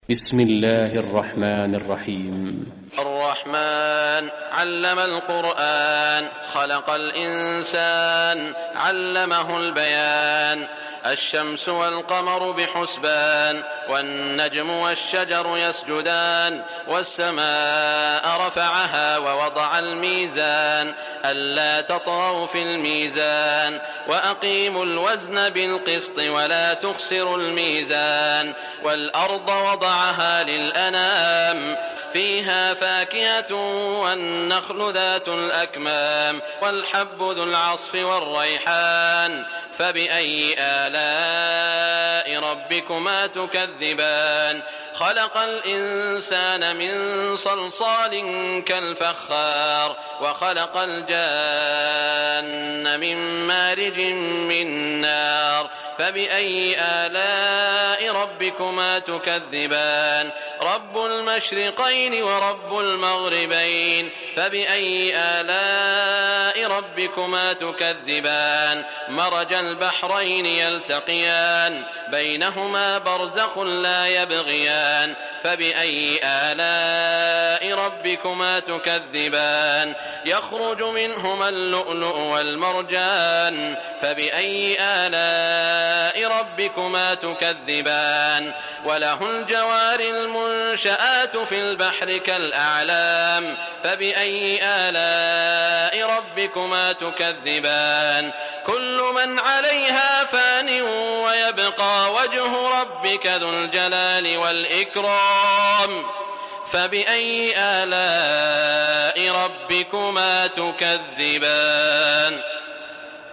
بسم الله الرحمن الرحيم. الرحمن علم القرآن، خلق الإنسان، علمه البيان. الشمس والقمر بحسبان، والنجم والشجر يسجدان. والسماء رفعها ووضع الميزان، ألا تطغوا في الميزان. وأقيموا الوزن بالقسط ولا تخسروا الميزان. والأرض وضعها للأنام، فيها فاكهة والنخل ذات الأكمام، والحب ذو العصف والريحان. فبأي آلاء ربكما تكذبان؟ خلق الإنسان من صلصال كالفخار، وخلق الجان من مارج من نار. فبأي آلاء ربكما تكذبان؟ رب المشرقين ورب المغربين. فبأي آلاء ربكما تكذبان؟ مرج البحرين يلتقيان، بينهما برزخ لا يبغيان. فبأي آلاء ربكما تكذبان؟ يخرج منهما اللؤلؤ والمرجان. فبأي آلاء ربكما تكذبان؟ وله الجوار المنشآت في البحر كالأعلام. فبأي آلاء ربكما تكذبان؟ كل من عليها فان، ويبقى وجه ربك ذو الجلال والإكرام. فبأي آلاء ربكما تكذبان؟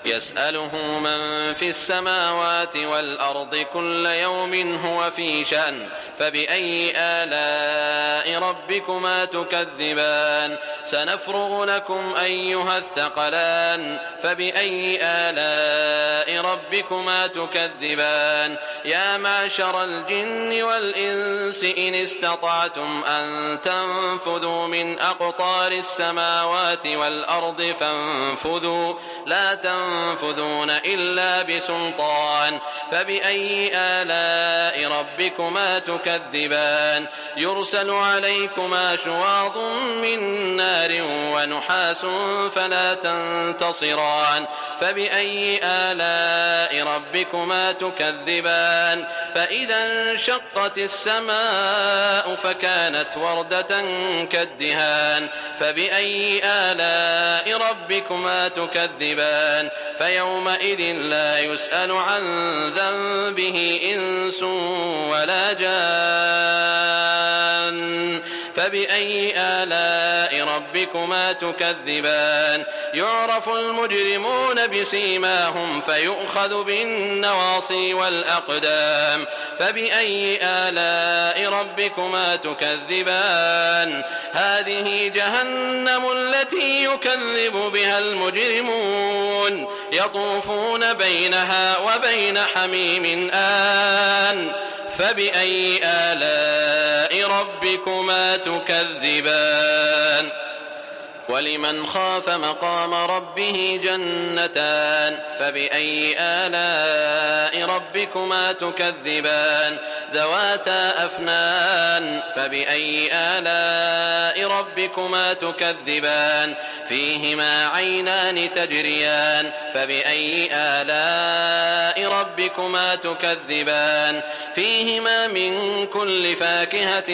يسأله من في السماوات والأرض كل يوم هو في شأن. فبأي آلاء ربكما تكذبان؟ سنفرغ لكم أيها الثقلان. فبأي آلاء ربكما تكذبان؟ يا معشر الجن والإنس إن استطعتم أن تنفذوا من أقطار السماوات والأرض فانفذوا، لا تنفذون إلا بسلطان. فبأي آلاء ربكما تكذبان؟ يرسل عليكما شواظ من نار ونحاس فلا تنتصران. فبأي آلاء ربكما تكذبان؟ فإذا انشقت السماء فكانت وردة كالدهان. فبأي آلاء ربكما تكذبان؟ فيومئذ لا يسأل عن ذنبه إنس ولا جان. فبأي آلاء ربكما تكذبان؟ يعرف المجرمون بسيماهم فيؤخذ بالنواصي والأقدام. فبأي آلاء ربكما تكذبان؟ هذه جهنم التي يكذب بها المجرمون، يطوفون بينها وبين حميم آن. فبأي آلاء ربكما تكذبان؟ ولمن خاف مقام ربه جنتان. فبأي آلاء ربكما تكذبان؟ ذواتا أفنان. فبأي آلاء ربكما تكذبان؟ فيهما عينان تجريان. فبأي آلاء ربكما تكذبان؟ فيهما من كل فاكهة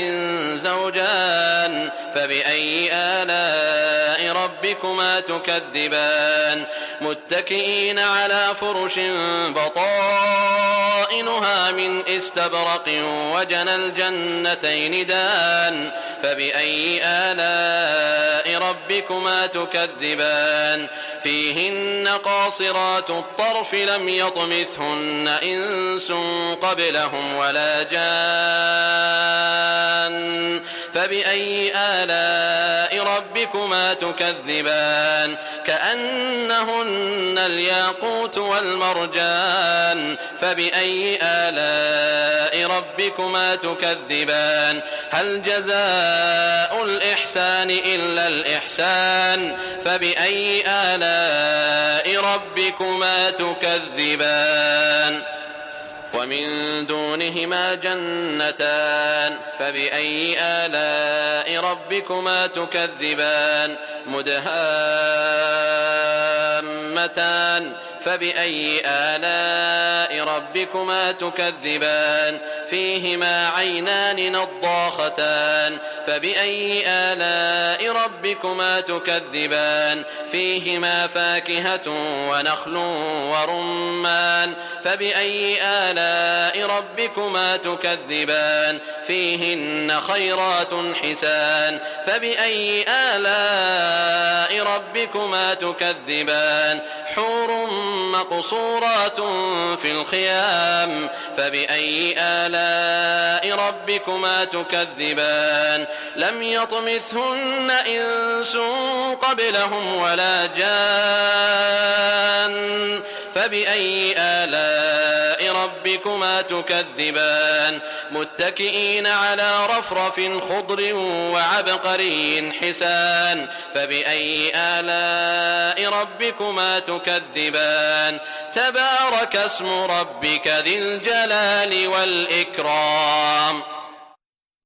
زوجان. فبأي آلاء ربكما تكذبان؟ متكئين على فرش بطائنها من استبرق وجنى الجنتين دان. فبأي آلاء ربكما تكذبان؟ فيهن قاصرات الطرف لم يطمثهن إنس قبلهم ولا جان. فبأي آلاء ربكما تكذبان؟ كأنهن الياقوت والمرجان. فبأي آلاء ربكما تكذبان؟ هل جزاء الإحسان إلا الإحسان؟ فبأي آلاء ربكما تكذبان؟ ومن دونهما جنتان فبأي آلاء ربكما تكذبان مدهامتان فبأي آلاء ربكما تكذبان فيهما عينان نضاختان فبأي آلاء ربكما تكذبان فيهما فاكهة ونخل ورمان فبأي آلاء ربكما تكذبان فيهن خيرات حسان فبأي آلاء ربكما تكذبان حور مقصورات في الخيام فبأي آلاء ربكما تكذبان لم يطمثهن إنس قبلهم ولا جان فبأي آلاء ربكما تكذبان متكئين على رفرف خضر وعبقري حسان فبأي آلاء ربكما تكذبان تبارك اسم ربك ذي الجلال والإكرام